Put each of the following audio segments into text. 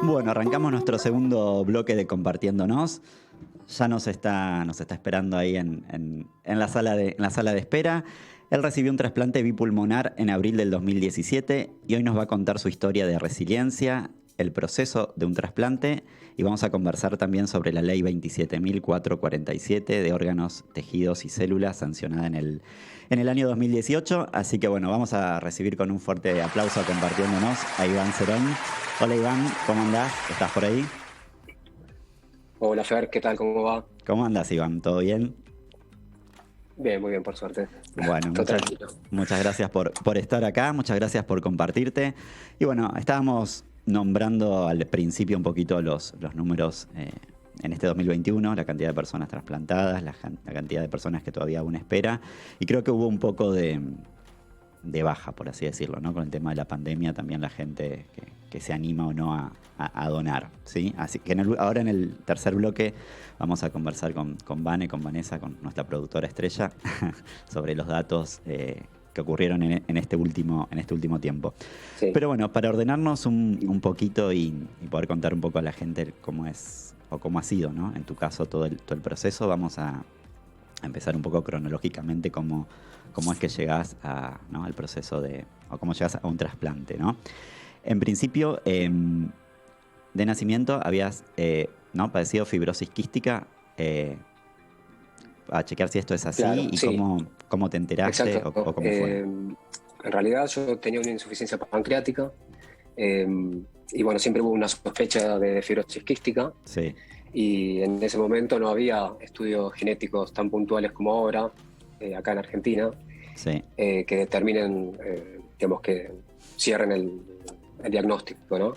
Bueno, arrancamos nuestro segundo bloque de Compartiéndonos. Ya nos está esperando ahí en la sala de espera. Él recibió un trasplante bipulmonar en abril del 2017 y hoy nos va a contar su historia de resiliencia, el proceso de un trasplante, y vamos a conversar también sobre la ley 27.447 de órganos, tejidos y células sancionada en el año 2018. Así que bueno, vamos a recibir con un fuerte aplauso Compartiéndonos a Iván Cerón. Hola Iván, ¿cómo andás? ¿Estás por ahí? Hola Fer, ¿qué tal? ¿Cómo va? ¿Cómo andás, Iván? ¿Todo bien? Bien, muy bien, por suerte. Bueno, Todo tranquilo. muchas gracias por estar acá, muchas gracias por compartirte. Y bueno, estábamos nombrando al principio un poquito los números en este 2021, la cantidad de personas trasplantadas, la cantidad de personas que todavía aún espera. Y creo que hubo un poco de baja, por así decirlo, ¿no? Con el tema de la pandemia, también la gente que se anima o no a donar, ¿sí? Así que ahora en el tercer bloque vamos a conversar con Vanessa, con nuestra productora estrella, sobre los datos que ocurrieron en este último tiempo. Sí. Pero bueno, para ordenarnos un poquito y poder contar un poco a la gente cómo es o cómo ha sido, ¿no? En tu caso todo el proceso, vamos a empezar un poco cronológicamente cómo es que llegás al proceso o cómo llegás a un trasplante, ¿no? En principio, de nacimiento habías padecido fibrosis quística, a chequear si esto es así, Claro, y sí. cómo te enteraste Exacto. o cómo fue. En realidad yo tenía una insuficiencia pancreática y bueno, siempre hubo una sospecha de fibrosis quística. Sí. Y en ese momento no había estudios genéticos tan puntuales como ahora, acá en Argentina, Sí. Que determinen, digamos, que cierren el diagnóstico, ¿no?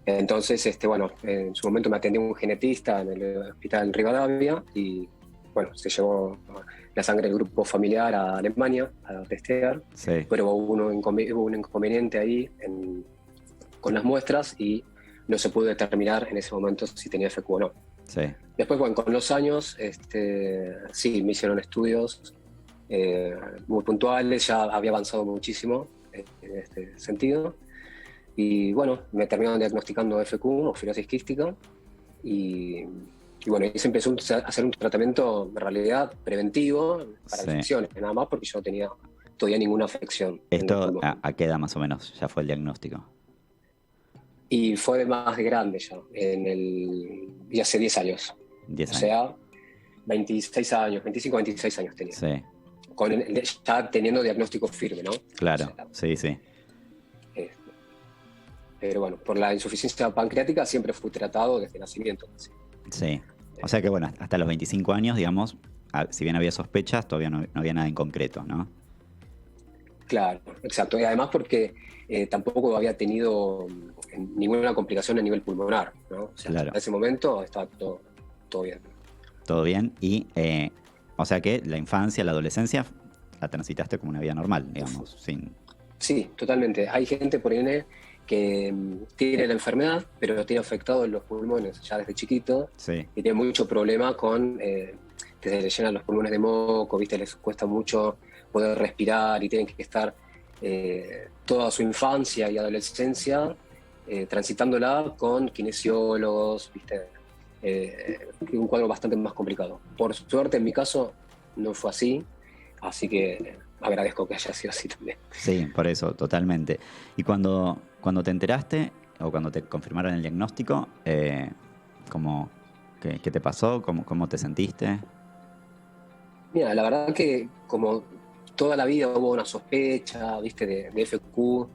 Entonces, bueno, en su momento me atendió un genetista en el hospital Rivadavia y, bueno, se llevó la sangre del grupo familiar a Alemania a testear, Sí. pero hubo un inconveniente ahí con las muestras y no se pudo determinar en ese momento si tenía FQ o no. Sí. Después, bueno, con los años, sí, me hicieron estudios muy puntuales, ya había avanzado muchísimo en este sentido. Y bueno, me terminaron diagnosticando FQ o fibrosis quística. Y bueno, y se empezó a hacer un tratamiento en realidad preventivo para Sí. infecciones, nada más porque yo no tenía todavía ninguna afección. ¿Esto a qué edad más o menos ya fue el diagnóstico? Y fue más grande ya, y hace 10 años. 10 O años. sea, 26 años, 25, 26 años tenía. Sí. Ya teniendo diagnóstico firme, ¿no? Claro, O sea, sí. Pero bueno, por la insuficiencia pancreática siempre fui tratado desde nacimiento. Sí. O sea que bueno, hasta los 25 años, digamos, si bien había sospechas, todavía no había nada en concreto, ¿no? Claro, exacto. Y además porque tampoco había tenido ninguna complicación a nivel pulmonar, ¿no? O sea, Claro. hasta ese momento estaba todo bien. Todo bien. Y, o sea que la infancia, la adolescencia, la transitaste como una vida normal, digamos, sin... Sí, totalmente. Hay gente por ahí que tiene la enfermedad, pero lo tiene afectado en los pulmones ya desde chiquito. Sí. Y tiene mucho problema con que se les llenan los pulmones de moco, ¿viste? Les cuesta mucho poder respirar y tienen que estar toda su infancia y adolescencia transitándola con kinesiólogos, ¿viste? Un cuadro bastante más complicado. Por suerte, en mi caso, no fue así que agradezco que haya sido así también. Sí, por eso, totalmente. Y cuando te enteraste o cuando te confirmaron el diagnóstico, ¿qué te pasó? ¿Cómo te sentiste? Mira, la verdad que como toda la vida hubo una sospecha, ¿viste? de FQ,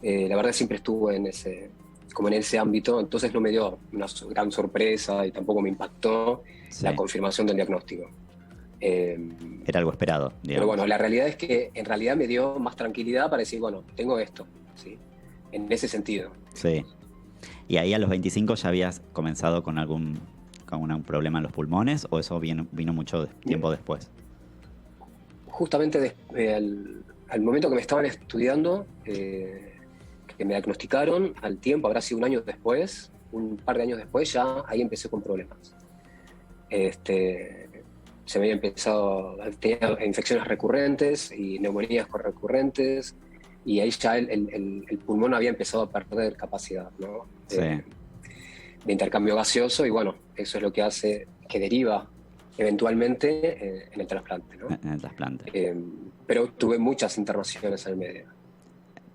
la verdad siempre estuvo en ese ámbito, entonces no me dio una gran sorpresa y tampoco me impactó la confirmación del diagnóstico. Era algo esperado, digamos. Pero bueno, la realidad es que en realidad me dio más tranquilidad para decir, bueno, tengo esto, ¿sí? En ese sentido. Sí. ¿Y ahí a los 25 ya habías comenzado con algún problema en los pulmones o eso vino mucho tiempo después? Justamente al momento que me estaban estudiando, que me diagnosticaron, al tiempo, habrá sido un par de años después, ya ahí empecé con problemas. Se me había empezado a tener infecciones recurrentes y neumonías recurrentes, y ahí ya el pulmón había empezado a perder capacidad, ¿no? Sí. de intercambio gaseoso, y bueno, eso es lo que hace que deriva eventualmente en el trasplante, ¿no? En el trasplante. Pero tuve muchas internaciones en el medio.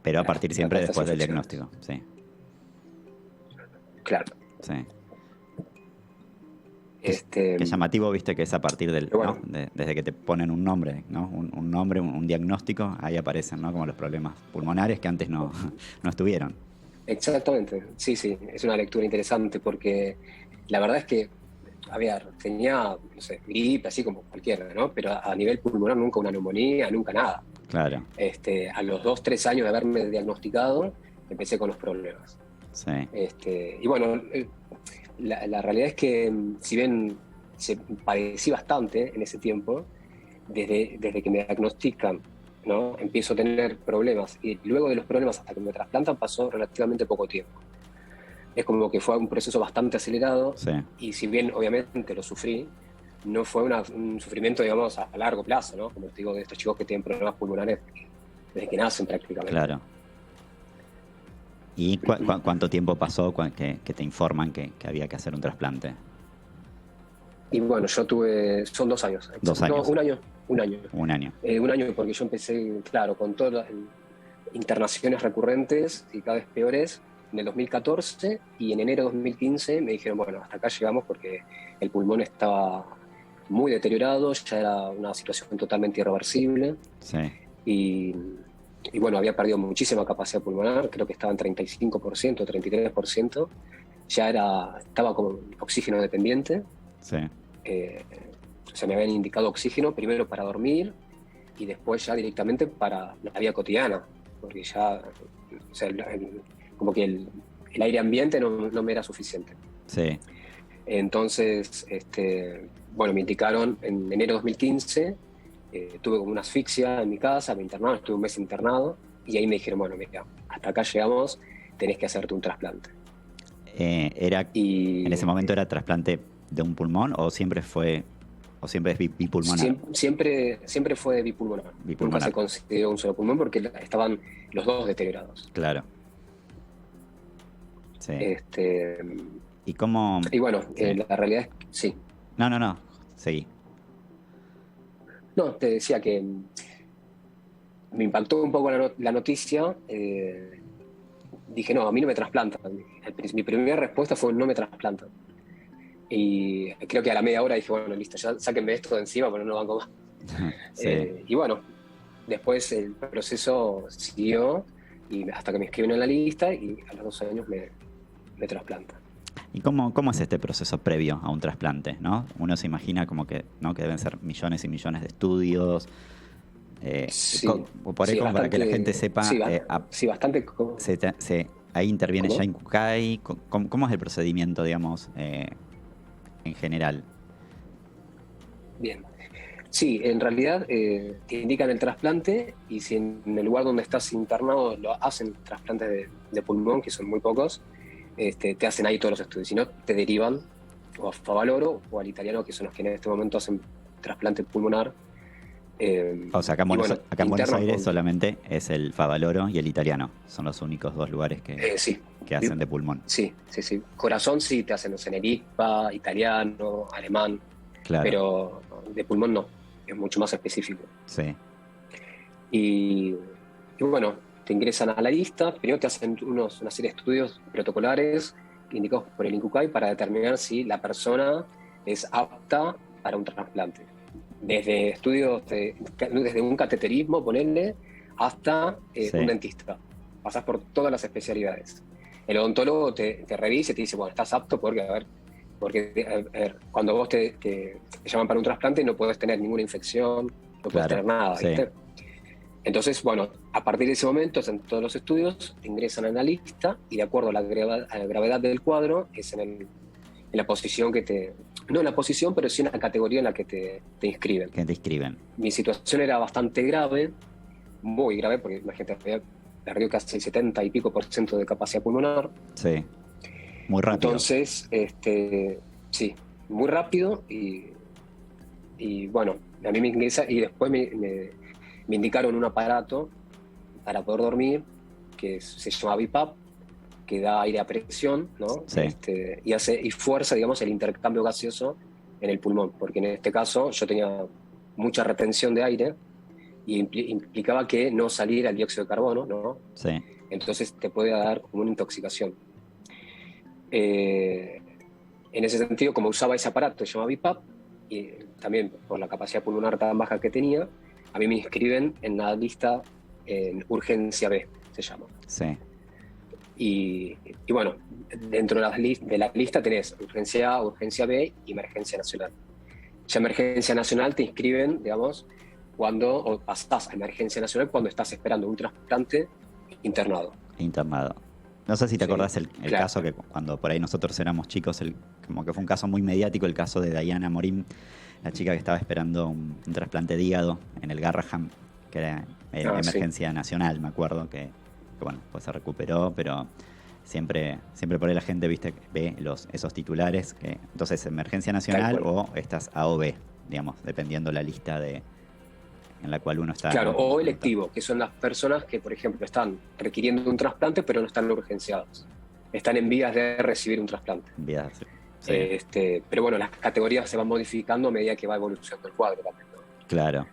Pero a partir siempre Estas después del infecciones. diagnóstico, sí. Claro. Sí. Este, Qué llamativo, viste, que es a partir del, bueno, ¿no? Desde que te ponen un nombre, ¿no? Un nombre, un diagnóstico, ahí aparecen, ¿no? Como los problemas pulmonares que antes no, no estuvieron. exactamente, sí, sí, es una lectura interesante porque la verdad es que, a ver, tenía, no sé, gripe, así como cualquiera, ¿no? Pero a nivel pulmonar nunca una neumonía, nunca nada. Claro, A los 2, 3 años de haberme diagnosticado, empecé con los problemas. sí, Y bueno, la realidad es que si bien se padecí bastante en ese tiempo, desde que me diagnostican, ¿no? Empiezo a tener problemas y luego de los problemas hasta que me trasplantan pasó relativamente poco tiempo. Es como que fue un proceso bastante acelerado sí. y si bien obviamente lo sufrí, no fue un sufrimiento, digamos, a largo plazo, ¿no? Como te digo, de estos chicos que tienen problemas pulmonares desde que nacen prácticamente. Claro. ¿Y cuánto tiempo pasó que te informan que había que hacer un trasplante? Y bueno, yo tuve, son 2 años. 2 años. No, un año. Un año. Un año porque yo empecé, claro, con todas las internaciones recurrentes y cada vez peores en el 2014 y en enero de 2015 me dijeron, bueno, hasta acá llegamos porque el pulmón estaba muy deteriorado, ya era una situación totalmente irreversible Sí, y, y bueno, había perdido muchísima capacidad pulmonar, creo que estaba en 35%, 33%, estaba como oxígeno dependiente. sí. O sea, me habían indicado oxígeno primero para dormir y después ya directamente para la vida cotidiana, porque ya, o sea, como que el aire ambiente no me era suficiente. Sí, Entonces, bueno, me indicaron en enero de 2015, tuve como una asfixia en mi casa, me internaron, estuve un mes internado y ahí me dijeron, bueno, mira, hasta acá llegamos, tenés que hacerte un trasplante. Y ¿en ese momento era trasplante de un pulmón o siempre es bipulmonar? siempre fue bipulmonar. Nunca se consideró un solo pulmón porque estaban los dos deteriorados. Claro. Sí. Este, ¿Y cómo? y bueno, Sí. la realidad es que sí. No. Seguí. No, te decía que me impactó un poco la noticia. Dije, no, a mí no me trasplantan. Mi primera respuesta fue, no me trasplantan. Y creo que a la media hora dije, bueno, listo, ya sáquenme esto de encima, pero no banco más. Sí. Y bueno, después el proceso siguió y hasta que me inscriben en la lista y a los 2 años me trasplantan. ¿Y cómo es este proceso previo a un trasplante, ¿no? Uno se imagina como que, ¿no? Que deben ser millones y millones de estudios. Sí, Por ahí, sí, como para que la gente sepa, sí, bastante. ahí interviene ¿Cómo? ya Incucay. ¿Cómo es el procedimiento, digamos, en general? Bien. Sí, en realidad te indican el trasplante y si en el lugar donde estás internado lo hacen trasplantes de pulmón, que son muy pocos, te hacen ahí todos los estudios. Si no, te derivan o a Favaloro o al italiano, que son los que en este momento hacen trasplante pulmonar. O sea, acá en y Buenos, bueno, acá en Buenos internos Aires con- solamente es el Favaloro y el italiano. Son los únicos dos lugares sí, que hacen de pulmón. sí. Corazón sí te hacen, no sé, en el ICPA, italiano, alemán, Claro. pero de pulmón no, es mucho más específico. Sí, Y bueno, te ingresan a la lista, primero te hacen una serie de estudios protocolares indicados por el INCUCAI para determinar si la persona es apta para un trasplante. Desde estudios, desde un cateterismo, ponerle, hasta Sí. un dentista. Pasás por todas las especialidades. El odontólogo te revisa y te dice, bueno, estás apto porque, a ver, cuando vos te llaman para un trasplante no puedes tener ninguna infección, no puedes tener nada, sí. ¿viste? Entonces, bueno, a partir de ese momento, en todos los estudios, te ingresan en la lista y de acuerdo a la gravedad del cuadro, es en la posición que te... No en la posición, pero sí en la categoría en la que te inscriben. Que te inscriben. Mi situación era bastante grave, muy grave, porque imagínate, había perdido casi el 70 y pico % de capacidad pulmonar. Sí, muy rápido. Entonces, sí, muy rápido y bueno, a mí me ingresa y después me indicaron un aparato para poder dormir que se llama BiPAP, que da aire a presión, ¿no? Sí. Y fuerza, digamos, el intercambio gaseoso en el pulmón, porque en este caso yo tenía mucha retención de aire y implicaba que no saliera el dióxido de carbono, ¿no? Sí. Entonces te puede dar como una intoxicación. En ese sentido, como usaba ese aparato, se llama BiPAP, y también por la capacidad pulmonar tan baja que tenía, a mí me inscriben en la lista en urgencia B, se llama. Sí. Y bueno, dentro de la lista tenés urgencia A, urgencia B y emergencia nacional. Ya emergencia nacional te inscriben, digamos, o pasás a emergencia nacional cuando estás esperando un trasplante internado. Internado. No sé si te acordás el claro. caso que cuando por ahí nosotros éramos chicos, como que fue un caso muy mediático, el caso de Diana Morim, la chica que estaba esperando un trasplante de hígado en el Garrahan, que era emergencia nacional, me acuerdo, que bueno, pues se recuperó, pero siempre por ahí la gente, viste, ve esos titulares, que entonces emergencia nacional o estas A o B, digamos, dependiendo la lista en la cual uno está. Claro, o electivo, que son las personas que, por ejemplo, están requiriendo un trasplante pero no están urgenciados. Están en vías de recibir un trasplante. Sí. Pero bueno, las categorías se van modificando a medida que va evolucionando el cuadro también, ¿no? Claro.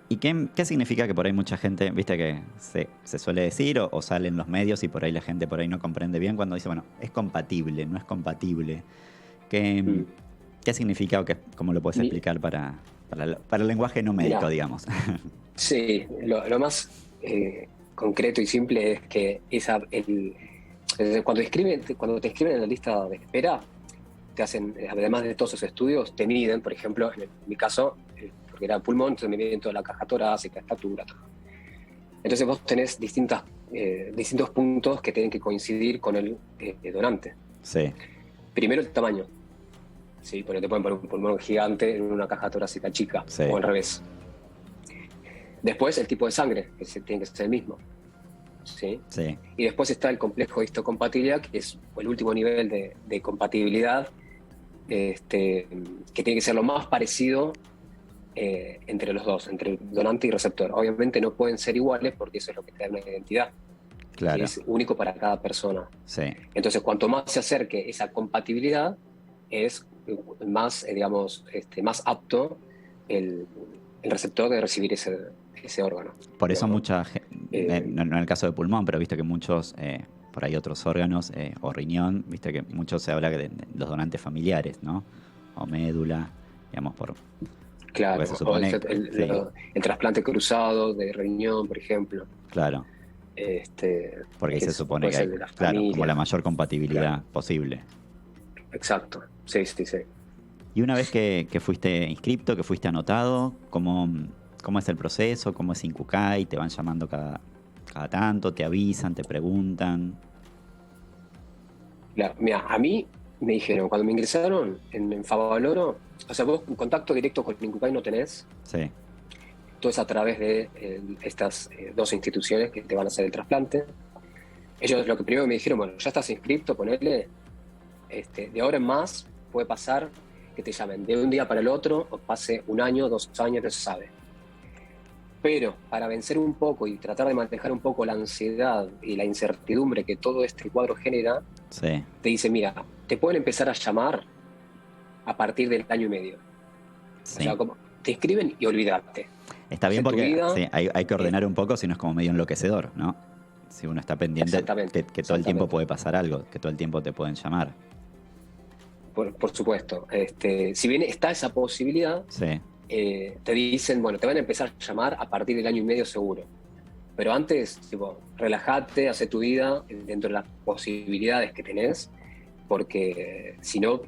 ¿Y qué significa que por ahí mucha gente, viste que se suele decir o sale en los medios y por ahí la gente por ahí no comprende bien cuando dice, bueno, es compatible, no es compatible? ¿Qué significa o cómo lo puedes explicar para el lenguaje no médico, digamos? Sí, lo más concreto y simple es que cuando te escriben en la lista de espera, te hacen, además de todos esos estudios, te miden, por ejemplo, en mi caso, porque era pulmón, entonces me miden toda la caja torácica, estatura, todo. Entonces vos tenés distintos puntos que tienen que coincidir con el donante. Sí. Primero el tamaño. Sí, porque te pueden poner un pulmón gigante en una caja torácica chica, sí, o al revés. Después el tipo de sangre, que tiene que ser el mismo. ¿Sí? Sí. Y después está el complejo de histocompatibilidad, que es el último nivel de compatibilidad, que tiene que ser lo más parecido entre los dos, entre el donante y receptor. Obviamente no pueden ser iguales porque eso es lo que te da una identidad. Claro. Que es único para cada persona. Sí. Entonces, cuanto más se acerque esa compatibilidad, es más, digamos, más apto el receptor de recibir ese órgano. Por eso mucha gente, no en el caso de pulmón, pero viste que muchos, por ahí otros órganos, o riñón, viste que mucho se habla de los donantes familiares, ¿no? O médula, digamos, Claro, se supone, el trasplante cruzado de riñón, por ejemplo. Claro. Porque ahí se supone que hay, claro, como la mayor compatibilidad posible. Exacto, sí. Y una vez que fuiste inscripto, que fuiste anotado, ¿cómo es el proceso? ¿Cómo es Incucay? ¿Te van llamando cada tanto? ¿Te avisan? ¿Te preguntan? Claro, mira, a mí me dijeron, cuando me ingresaron en Favaloro, o sea, vos un contacto directo con Incucay no tenés. Sí. Todo es a través de estas dos instituciones que te van a hacer el trasplante. Ellos lo que primero me dijeron, bueno, ya estás inscripto, ponele, de ahora en más puede pasar que te llamen de un día para el otro, o pase 1 año, 2 años, no se sabe. Pero para vencer un poco y tratar de manejar un poco la ansiedad y la incertidumbre que todo este cuadro genera, sí, te dice, mira, te pueden empezar a llamar a partir del año y medio. Sí. O sea, como te escriben y olvídate. Está bien porque sí, hay que ordenar un poco, si no es como medio enloquecedor, ¿no? Si uno está pendiente que todo el tiempo puede pasar algo, que todo el tiempo te pueden llamar. Por supuesto. Si bien está esa posibilidad, sí, te dicen, bueno, te van a empezar a llamar a partir del año y medio seguro. Pero antes, tipo, relájate, hace tu vida dentro de las posibilidades que tenés, porque si no,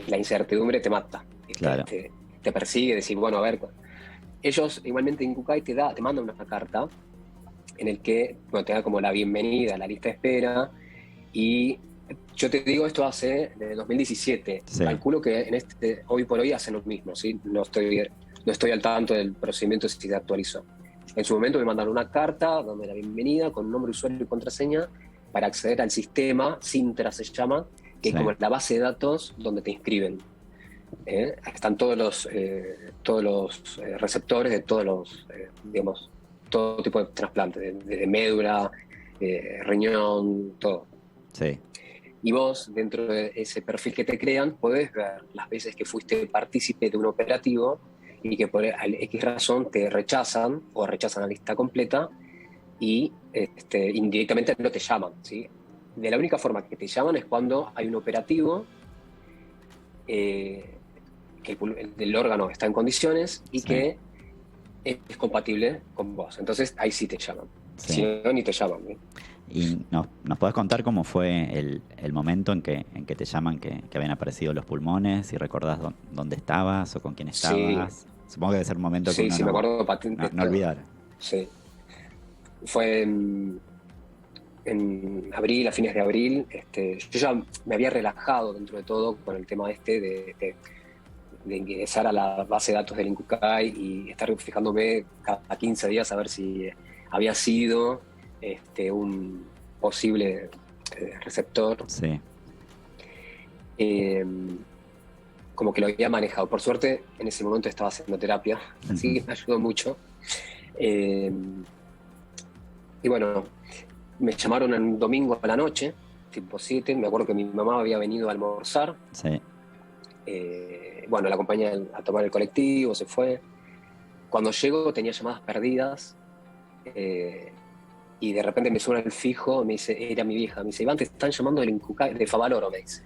la incertidumbre te mata. Claro. Te persigue, decir, bueno, a ver. Ellos, igualmente, Incucay te mandan una carta en el que te da como la bienvenida a la lista de espera. Y yo te digo, esto hace desde 2017. Sí. Calculo que hoy por hoy hacen lo mismo, ¿sí? No estoy al tanto del procedimiento si se actualizó. En su momento me mandaron una carta donde la bienvenida con nombre, usuario y contraseña para acceder al sistema, Sintra se llama, que es como la base de datos donde te inscriben. Están todos los receptores de todos los, digamos, todo tipo de trasplantes, de médula, riñón, todo. Sí, Y vos, dentro de ese perfil que te crean, podés ver las veces que fuiste partícipe de un operativo y que por X razón te rechazan o rechazan la lista completa y indirectamente no te llaman, ¿sí? De la única forma que te llaman es cuando hay un operativo que el órgano está en condiciones y sí, que es compatible con vos. Entonces ahí sí te llaman. Si sí. no, ni te llaman, ¿eh? ¿Y nos podés contar cómo fue el momento en que te llaman que habían aparecido los pulmones? Si recordás dónde estabas o con quién Sí, estabas. Supongo que debe ser un momento que sí, uno sí, me acuerdo patente no todo. olvidar. Sí. Fue en abril, a fines de abril. Yo ya me había relajado dentro de todo con el tema de ingresar a la base de datos del INCUCAI y estar fijándome cada 15 días a ver si había sido un posible receptor. Sí. Eh, Como que lo había manejado. Por suerte, en ese momento estaba haciendo terapia, así que me ayudó mucho. Eh, y bueno, me llamaron un domingo a la noche, tipo 7. Me acuerdo que mi mamá había venido a almorzar. Sí. Bueno, la acompañé a tomar el colectivo, se fue. Cuando llego tenía llamadas perdidas y de repente me suena el fijo, me dice, era mi vieja, me dice, Iván, te están llamando del Incucay, de Favaloro, me dice.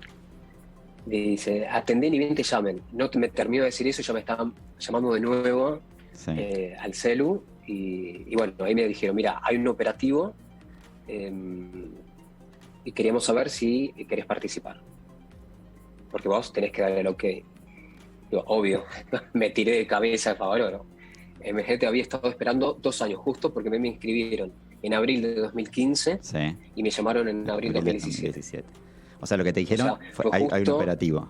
Dice, atendé ni bien te llamen. No me terminó de decir eso, ya me estaban llamando de nuevo Sí. al celu y bueno, ahí me dijeron, mira, hay un operativo y queríamos saber si querés participar. Porque vos tenés que dar el ok. Digo, obvio, me tiré de cabeza de Favaloro. MGT había estado esperando 2 años justo porque me inscribieron en abril de 2015 Sí. y me llamaron en abril de Abril de 2017. 2017. O sea, lo que te O dijeron sea, fue, fue hay un justo... operativo.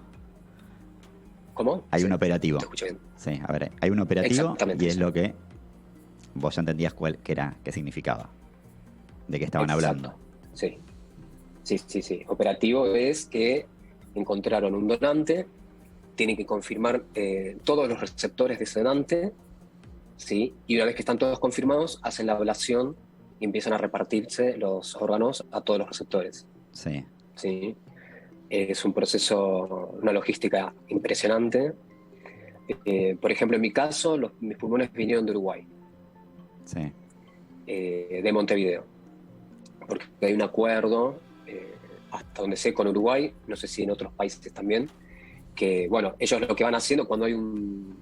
¿Cómo? Hay Sí, un operativo. te escuché bien. Sí, a ver, hay un operativo Exactamente y es eso. lo que vos ya entendías qué significaba, de qué estaban Exacto. hablando. Sí. Sí, sí, sí. Operativo es que encontraron un donante, tienen que confirmar todos los receptores de ese donante, ¿sí? Y una vez que están todos confirmados, hacen la ablación y empiezan a repartirse los órganos a todos los receptores, Sí, ¿sí? Es un proceso, una logística impresionante. Por ejemplo, en mi caso, mis pulmones vinieron de Uruguay, sí, de Montevideo, porque hay un acuerdo, hasta donde sé, con Uruguay, no sé si en otros países también, que, bueno, ellos lo que van haciendo cuando hay un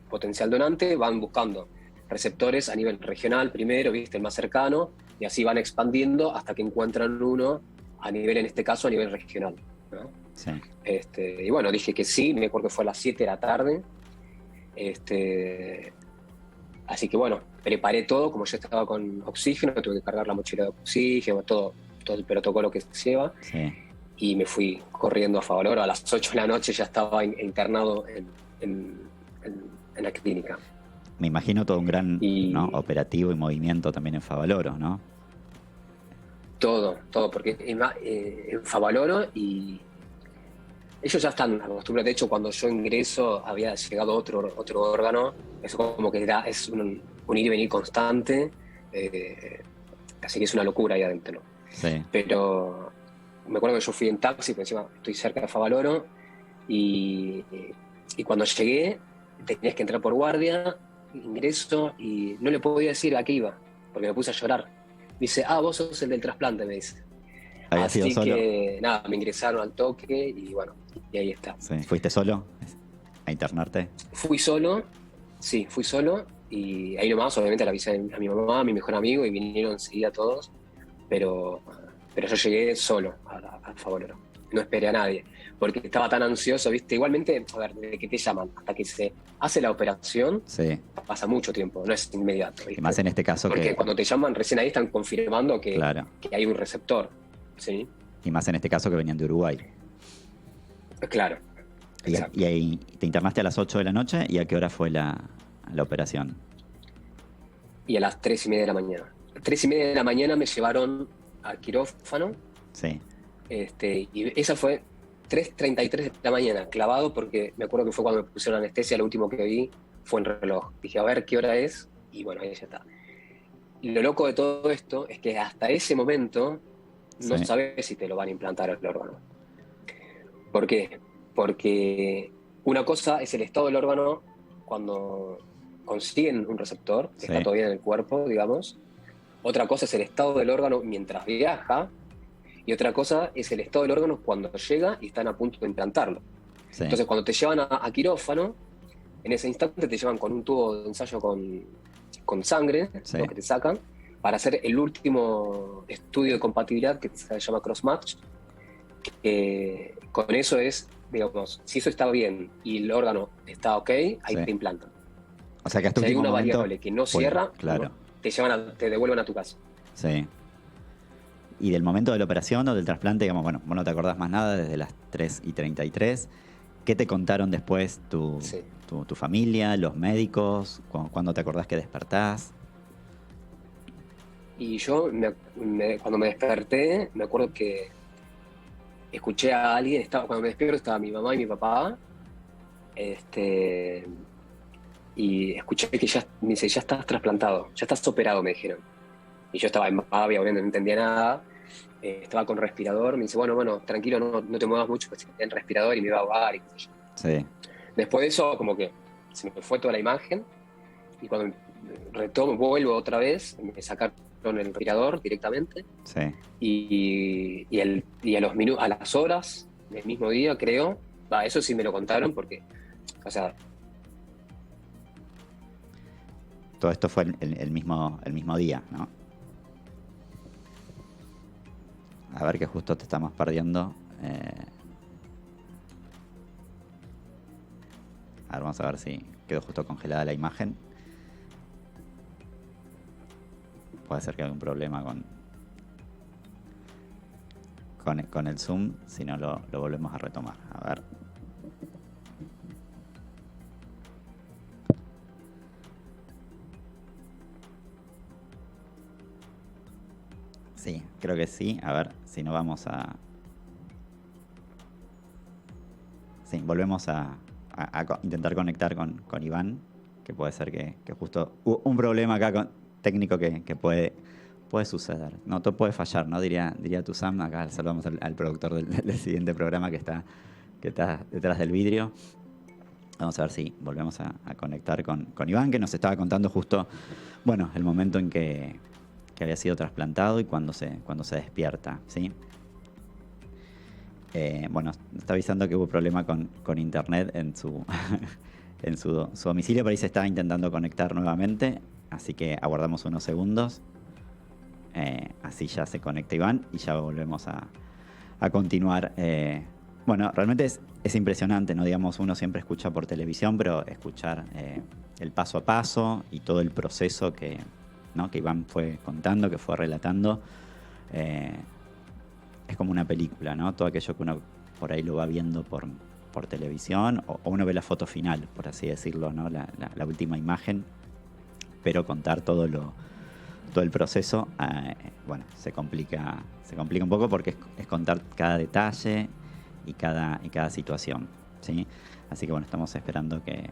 potencial donante, van buscando receptores a nivel regional primero, viste, el más cercano, y así van expandiendo hasta que encuentran uno a nivel, en este caso, a nivel regional, ¿no? sí, Y bueno, dije que sí, me acuerdo que fue a las 7 de la tarde. Así que bueno, preparé todo, como yo estaba con oxígeno, tuve que cargar la mochila de oxígeno, todo el protocolo que se lleva, sí. y me fui corriendo a Favaloro. A las 8 de la noche ya estaba internado en la clínica. Me imagino todo un gran, ¿no?, Y operativo y movimiento también en Favaloro, ¿no? todo, porque en Favaloro y ellos ya están acostumbrados. De hecho, cuando yo ingreso había llegado otro órgano, eso como que es un ir y venir constante, así que es una locura ahí adentro. Sí, Pero me acuerdo que yo fui en taxi, porque encima estoy cerca de Favaloro, y, y cuando llegué tenías que entrar por guardia, ingreso, y no le podía decir a qué iba, porque me puse a llorar. Me dice, vos sos el del trasplante, me dice. había sido Así solo. que nada, me ingresaron al toque y bueno, y ahí está. Sí. ¿Fuiste solo a internarte? Fui solo, sí, fui solo, y ahí nomás obviamente le avisé a mi mamá, a mi mejor amigo, y vinieron enseguida todos, pero yo llegué solo a Favaloro, no esperé a nadie, porque estaba tan ansioso, ¿viste? Igualmente, a ver, desde que te llaman hasta que se hace la operación, Sí. pasa mucho tiempo, no es inmediato, Y ¿viste? más en este caso Porque cuando te llaman recién ahí están confirmando claro. que hay un receptor, ¿sí? Y más en este caso que venían de Uruguay. Claro, exacto. Y ahí te internaste a las 8 de la noche, ¿y a qué hora fue la operación? Y a las 3:30 de la mañana. 3:30 de la mañana me llevaron al quirófano. Sí, Y esa fue 3:33 de la mañana, clavado, porque me acuerdo que fue cuando me pusieron anestesia, lo último que vi fue en reloj. Dije, a ver qué hora es, y bueno, ahí ya está. Y lo loco de todo esto es que hasta ese momento no Sí, sabes si te lo van a implantar el órgano. ¿Por qué? Porque una cosa es el estado del órgano cuando consiguen un receptor, que está sí. todavía en el cuerpo, digamos. Otra cosa es el estado del órgano mientras viaja. Y otra cosa es el estado del órgano cuando llega y están a punto de implantarlo. Sí, Entonces, cuando te llevan a quirófano, en ese instante te llevan con un tubo de ensayo con sangre, ¿no? sí. Que te sacan, para hacer el último estudio de compatibilidad que se llama crossmatch. Con eso es, digamos, si eso está bien y el órgano está ok, ahí te Sí. implantan. O sea que hasta Si hay último una momento variable que no fue, cierra, claro. te devuelven a tu casa. Sí. Y del momento de la operación o del trasplante, digamos, bueno, vos no te acordás más nada desde las 3:33. ¿Qué te contaron después Sí. tu familia, los médicos? ¿Cuándo te acordás que despertás? Y yo, cuando me desperté, me acuerdo que escuché a alguien, cuando me despierto estaba mi mamá y mi papá, este, y escuché que me dice, ya estás trasplantado, ya estás operado, me dijeron. Y yo estaba en babia, obviamente no entendía nada, estaba con respirador, me dice, bueno, tranquilo, no te muevas mucho, pues tenía el respirador y me iba a ahogar y qué sé yo. Sí, Después de eso, como que se me fue toda la imagen, y cuando retomo, vuelvo otra vez, me sacaron el respirador directamente, sí. y a las horas del mismo día, creo, eso sí me lo contaron porque, o sea, Todo esto fue el mismo día, ¿no? A ver que justo te estamos perdiendo. A ver, vamos a ver si quedó justo congelada la imagen. Puede ser que haya un problema con el Zoom, si no lo volvemos a retomar. A ver. Sí, creo que sí. A ver si no vamos a... Sí, volvemos a intentar conectar con Iván, que puede ser que justo hubo un problema acá técnico que puede suceder. No, todo puede fallar, ¿no? Diría tu Sam. Acá saludamos al productor del siguiente programa que está detrás del vidrio. Vamos a ver si volvemos a conectar con Iván, que nos estaba contando justo, bueno, el momento en que había sido trasplantado y cuando se despierta, ¿sí? Bueno, está avisando que hubo problema con internet en su, en su domicilio, por ahí se está intentando conectar nuevamente, así que aguardamos unos segundos, así ya se conecta Iván y ya volvemos a continuar. Bueno, realmente es impresionante, ¿no? Digamos, uno siempre escucha por televisión, pero escuchar el paso a paso y todo el proceso ¿no? que Iván fue contando, que fue relatando, es como una película, ¿no? Todo aquello que uno por ahí lo va viendo por televisión, o uno ve la foto final, por así decirlo, ¿no? La última imagen, pero contar todo el proceso, bueno, se complica un poco porque es contar cada detalle y cada situación, ¿sí? Así que bueno, estamos esperando que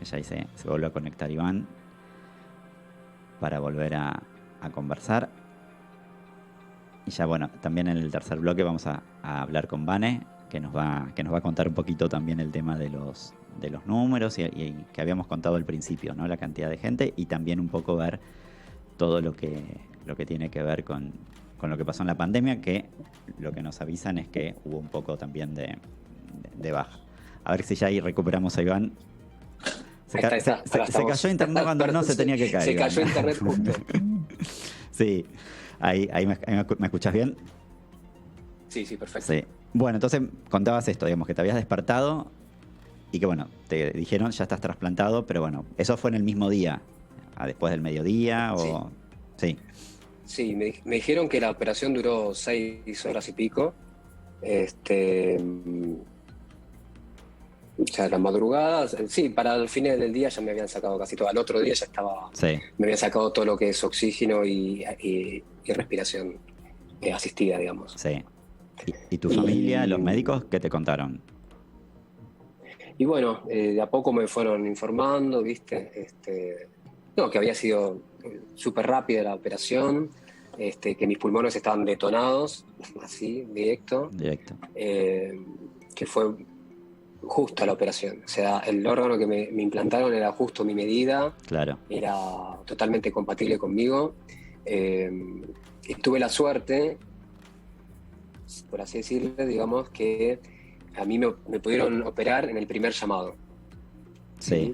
ya ahí se vuelva a conectar Iván para volver a conversar. Y ya bueno, también en el tercer bloque vamos a hablar con Vane, que nos va a contar un poquito también el tema de los números y que habíamos contado al principio, ¿no? La cantidad de gente y también un poco ver todo lo que tiene que ver con lo que pasó en la pandemia, que lo que nos avisan es que hubo un poco también de baja. A ver si ya ahí recuperamos a Iván. ahí está. Se cayó internet cuando no se tenía que caer. Se Iván. cayó internet justo. Sí, ahí me escuchás bien. Sí, perfecto. Sí. Bueno, entonces contabas esto, digamos, que te habías despertado y que bueno, te dijeron ya estás trasplantado, pero bueno, eso fue en el mismo día, después del mediodía o... Sí. Sí, me dijeron que la operación duró 6 horas y pico. O sea, las madrugadas, sí, para el fin del día ya me habían sacado casi todo. Al otro día ya Sí. me habían sacado todo lo que es oxígeno y respiración asistida, digamos. Sí. ¿Y tu familia, los médicos, qué te contaron? Y bueno, de a poco me fueron informando, ¿viste? No, que había sido súper rápida la operación, que mis pulmones estaban detonados, así, directo, Directo. que fue justa la operación. O sea, el órgano que me implantaron era justo mi medida, Claro. era totalmente compatible conmigo. Y tuve la suerte, por así decirlo, digamos, que a mí me pudieron operar en el primer llamado. Sí.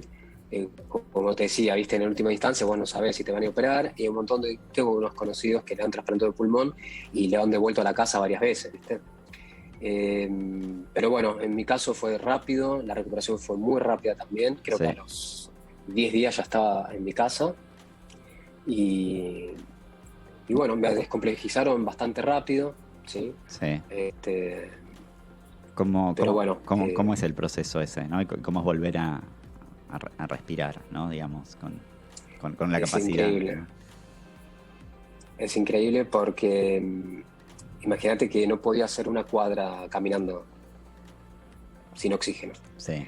Como te decía, viste, en última instancia vos no sabés si te van a operar, y tengo unos conocidos que le han trasplantado de pulmón y le han devuelto a la casa varias veces, viste. Pero bueno, en mi caso fue rápido, la recuperación fue muy rápida también, creo Sí. que a los 10 días ya estaba en mi casa, y bueno, me descomplejizaron bastante rápido, ¿sí? Sí. Pero bueno, ¿Cómo es el proceso ese, ¿no? ¿Cómo es volver a respirar, ¿no? Digamos, con la es capacidad. increíble. ¿No? Es increíble porque imagínate que no podía hacer una cuadra caminando sin oxígeno. Sí.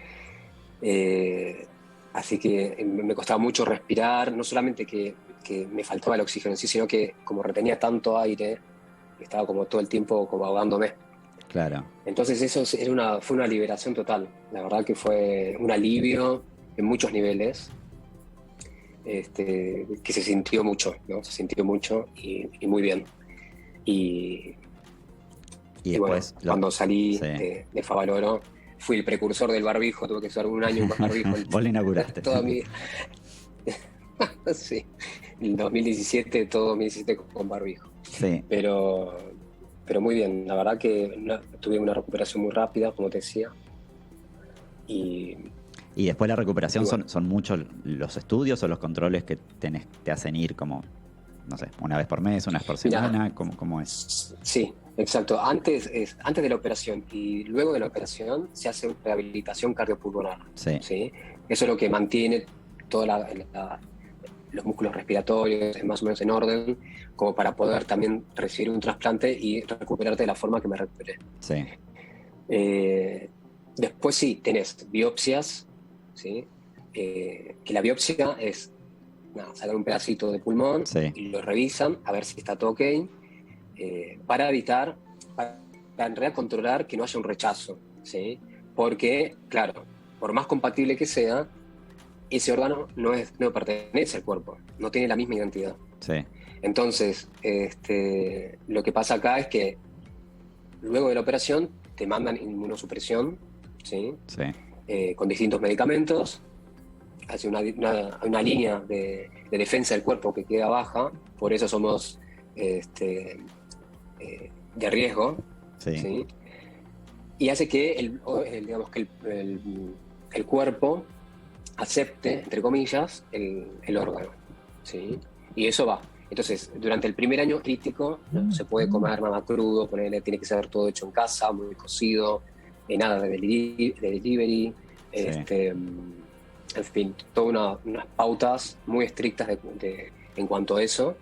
Así que me costaba mucho respirar, no solamente que me faltaba el oxígeno en sí, sino que como retenía tanto aire, estaba como todo el tiempo como ahogándome. Claro. Entonces eso fue una liberación total. La verdad que fue un alivio en muchos niveles, que se sintió mucho, ¿no? Se sintió mucho y muy bien. Y después, bueno, cuando salí sí. de Favaloro, fui el precursor del barbijo, tuve que usar un año un barbijo. Vos lo inauguraste. Toda mi... sí, en 2017, todo 2017 con barbijo. Sí. Pero muy bien, la verdad que tuve una recuperación muy rápida, como te decía. Y después la recuperación bueno, son muchos los estudios o los controles que te hacen ir como, no sé, una vez por mes, una vez por semana. Mirá, ¿cómo es? Sí, exacto. Antes de la operación y luego de la operación se hace rehabilitación cardiopulmonar. Sí. ¿Sí? Eso es lo que mantiene todos los músculos respiratorios más o menos en orden, como para poder también recibir un trasplante y recuperarte de la forma que me recuperé. Sí. Después sí, tenés biopsias, ¿sí? Que la biopsia es sacar un pedacito de pulmón, sí, y lo revisan a ver si está todo ok, para evitar, para en realidad controlar que no haya un rechazo, ¿sí? Porque, claro, por más compatible que sea, ese órgano no pertenece al cuerpo, no tiene la misma identidad. Sí. Entonces, lo que pasa acá es que luego de la operación te mandan inmunosupresión, ¿sí? Sí. Con distintos medicamentos, hace una línea de defensa del cuerpo que queda baja, por eso somos de riesgo, Sí. ¿sí? Y hace que el cuerpo acepte, entre comillas, el órgano, ¿sí? Y eso va. Entonces, durante el primer año crítico no se puede comer nada crudo, tiene que ser todo hecho en casa, muy cocido, nada de delivery, Sí. en fin, todas unas pautas muy estrictas en cuanto a eso,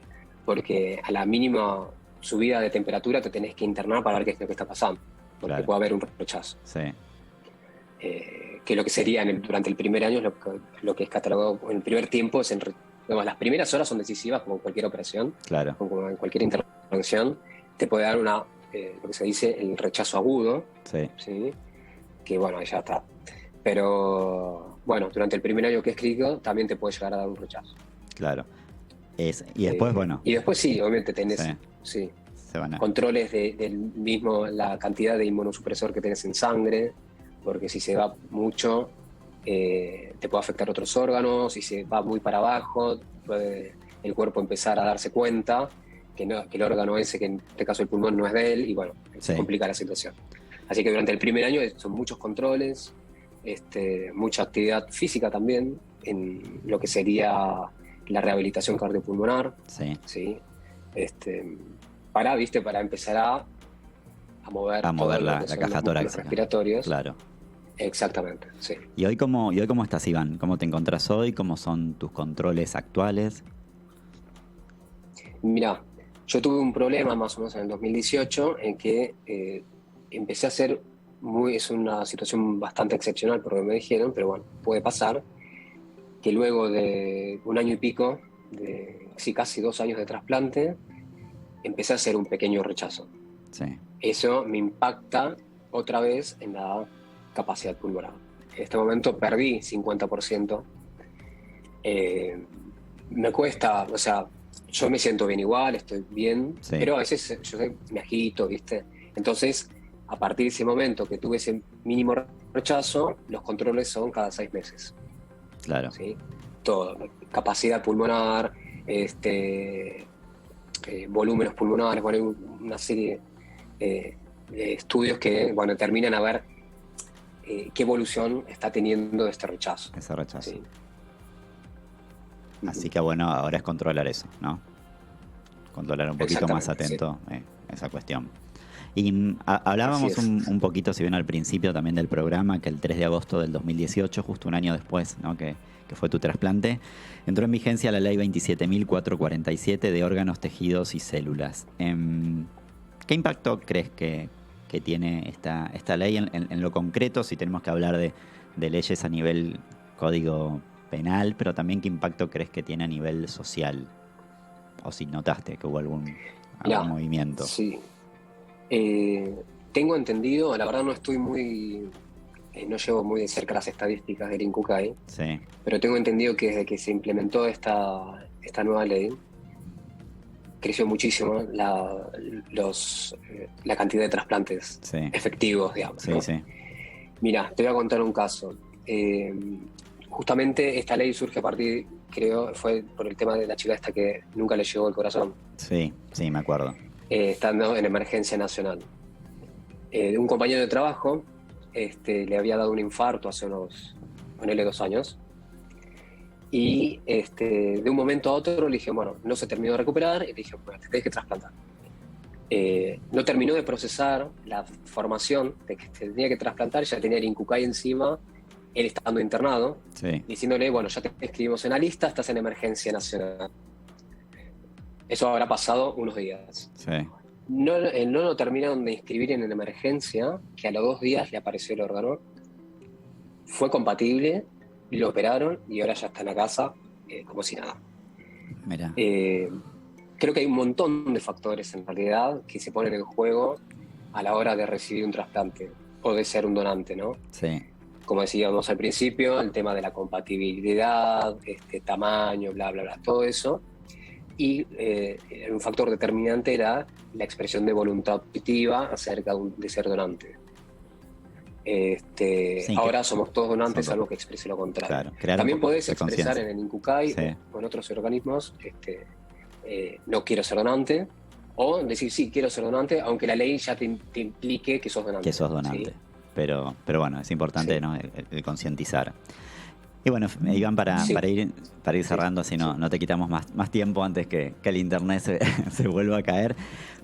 porque a la mínima subida de temperatura te tenés que internar para ver qué es lo que está pasando, porque Claro. puede haber un rechazo. Sí. Que lo que sería durante el primer año, lo que es catalogado en el primer tiempo, las primeras horas son decisivas como cualquier operación, claro, como en cualquier intervención, te puede dar lo que se dice el rechazo agudo, sí. ¿sí? Que bueno, ya está. Pero bueno, durante el primer año que es crítico también te puede llegar a dar un rechazo. Claro. Y después, bueno. Y después sí, obviamente tenés se van a... controles del mismo, la cantidad de inmunosupresor que tenés en sangre, porque si se va mucho, te puede afectar otros órganos, si se va muy para abajo, puede el cuerpo empezar a darse cuenta que el órgano ese, que en este caso el pulmón, no es de él, y bueno, se complica la situación. Así que durante el primer año son muchos controles, mucha actividad física también, en lo que sería la rehabilitación cardiopulmonar, ¿sí? Para empezar a mover la caja torácica respiratorios. Claro. Exactamente, sí. ¿Y hoy cómo estás, Iván? ¿Cómo te encontrás hoy? ¿Cómo son tus controles actuales? Mirá, yo tuve un problema más o menos en el 2018 en que empecé a hacer es una situación bastante excepcional por lo que me dijeron, pero bueno, puede pasar, que luego de un año y pico sí, casi 2 años de trasplante, empecé a hacer un pequeño rechazo. Sí, Eso me impacta otra vez en la capacidad pulmonar. En este momento perdí 50%. Me cuesta, o sea, yo me siento bien igual, estoy bien, sí, pero a veces me agito, ¿viste? Entonces, a partir de ese momento que tuve ese mínimo rechazo, los controles son cada 6 meses, claro. ¿sí? Todo, capacidad pulmonar, volúmenes pulmonares, bueno, hay una serie de estudios que, bueno, terminan a ver qué evolución está teniendo este rechazo. Ese rechazo. ¿Sí? Así que bueno, ahora es controlar eso, ¿no? Controlar un poquito más atento esa cuestión. Y hablábamos un poquito, si bien al principio también del programa, que el 3 de agosto del 2018, justo un año después, ¿no? que fue tu trasplante, entró en vigencia la ley 27.447 de órganos, tejidos y células. ¿Qué impacto crees que tiene esta ley en lo concreto, si tenemos que hablar de leyes a nivel código penal, pero también qué impacto crees que tiene a nivel social? O si notaste que hubo algún movimiento. Sí. Tengo entendido, la verdad no estoy no llevo muy de cerca las estadísticas del INCUCAI, Sí, pero tengo entendido que desde que se implementó esta nueva ley, creció muchísimo la cantidad de trasplantes efectivos, digamos. Sí, ¿no? sí. Mira, te voy a contar un caso. Justamente esta ley surge a partir, creo, fue por el tema de la chica esta que nunca le llegó el corazón. Sí, sí, me acuerdo. Estando en emergencia nacional. Un compañero de trabajo le había dado un infarto hace ponele 2 años. Y de un momento a otro le dije, bueno, no se terminó de recuperar, y le dije, bueno, te tenés que trasplantar. No terminó de procesar la formación de que se tenía que trasplantar, ya tenía el INCUCAI encima, él estando internado, diciéndole, bueno, ya te escribimos en la lista, estás en emergencia nacional. Eso habrá pasado unos días. Sí. No lo terminaron de inscribir en la emergencia, que a los 2 días le apareció el órgano. Fue compatible, lo operaron y ahora ya está en la casa como si nada. Mirá. Creo que hay un montón de factores en realidad que se ponen en juego a la hora de recibir un trasplante o de ser un donante, ¿no? Sí. Como decíamos al principio, el tema de la compatibilidad, tamaño, bla, bla, bla, todo eso. Y un factor determinante era la expresión de voluntad positiva acerca de ser donante. Ahora somos todos donantes, salvo que exprese lo contrario. Claro, también podés expresar en el INCUCAI o en otros organismos, no quiero ser donante, o decir sí, quiero ser donante, aunque la ley ya te implique que sos donante. Que sos donante. ¿Sí? Pero bueno, es importante, ¿no? el concientizar. Y bueno, Iván, para ir cerrando, así no te quitamos más tiempo antes que el internet se vuelva a caer.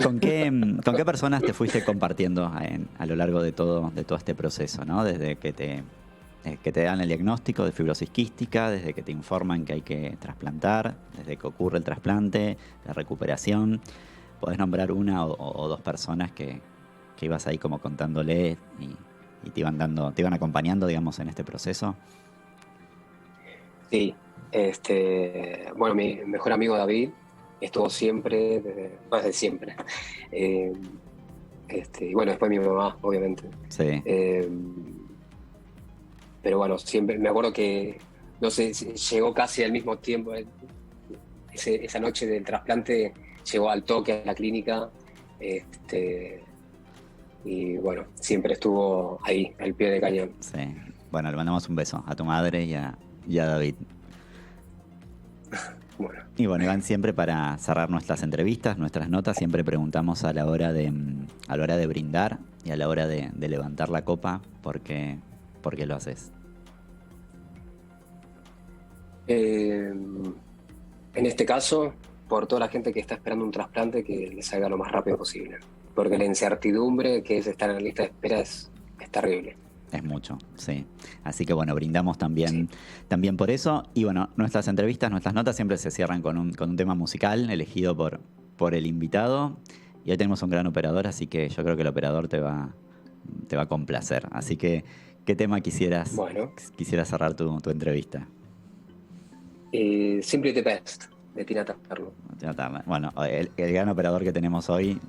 ¿Con qué personas te fuiste compartiendo a lo largo de todo este proceso, ¿no? Desde que te dan el diagnóstico de fibrosis quística, desde que te informan que hay que trasplantar, desde que ocurre el trasplante, la recuperación. ¿Podés nombrar una o 2 personas que ibas ahí como contándole y te iban acompañando, digamos, en este proceso? Sí, bueno, mi mejor amigo David estuvo siempre, desde siempre. Y bueno, después mi mamá, obviamente. Sí. Pero bueno, siempre, me acuerdo que, no sé, llegó casi al mismo tiempo, esa noche del trasplante, llegó al toque a la clínica, y bueno, siempre estuvo ahí, al pie del cañón. Sí, bueno, le mandamos un beso a tu madre y a David. Bueno. Y bueno, Iván, siempre para cerrar nuestras entrevistas, nuestras notas, siempre preguntamos a la hora de brindar y a la hora de levantar la copa, ¿por qué lo haces? En este caso, por toda la gente que está esperando un trasplante, que les salga lo más rápido posible. Porque la incertidumbre que es estar en la lista de espera es terrible. Es mucho, sí. Así que bueno, brindamos también por eso. Y bueno, nuestras entrevistas, nuestras notas siempre se cierran con un tema musical elegido por el invitado. Y hoy tenemos un gran operador, así que yo creo que el operador te va a complacer. Así que, ¿qué tema quisieras cerrar tu entrevista? Simply the Best, de Tina Turner. Bueno, el gran operador que tenemos hoy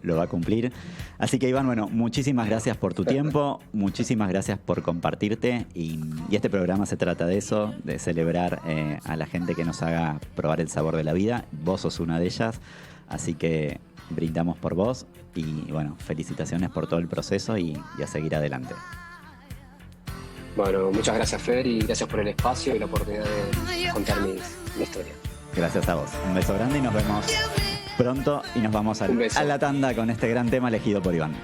lo va a cumplir. Así que, Iván, bueno, muchísimas gracias por tu tiempo, muchísimas gracias por compartirte. Y este programa se trata de eso, de celebrar a la gente que nos haga probar el sabor de la vida. Vos sos una de ellas, así que brindamos por vos. Y bueno, felicitaciones por todo el proceso y a seguir adelante. Bueno, muchas gracias, Fer, y gracias por el espacio y la oportunidad de contar mi historia. Gracias a vos. Un beso grande y nos vemos pronto. Y nos vamos a la tanda con este gran tema elegido por Iván.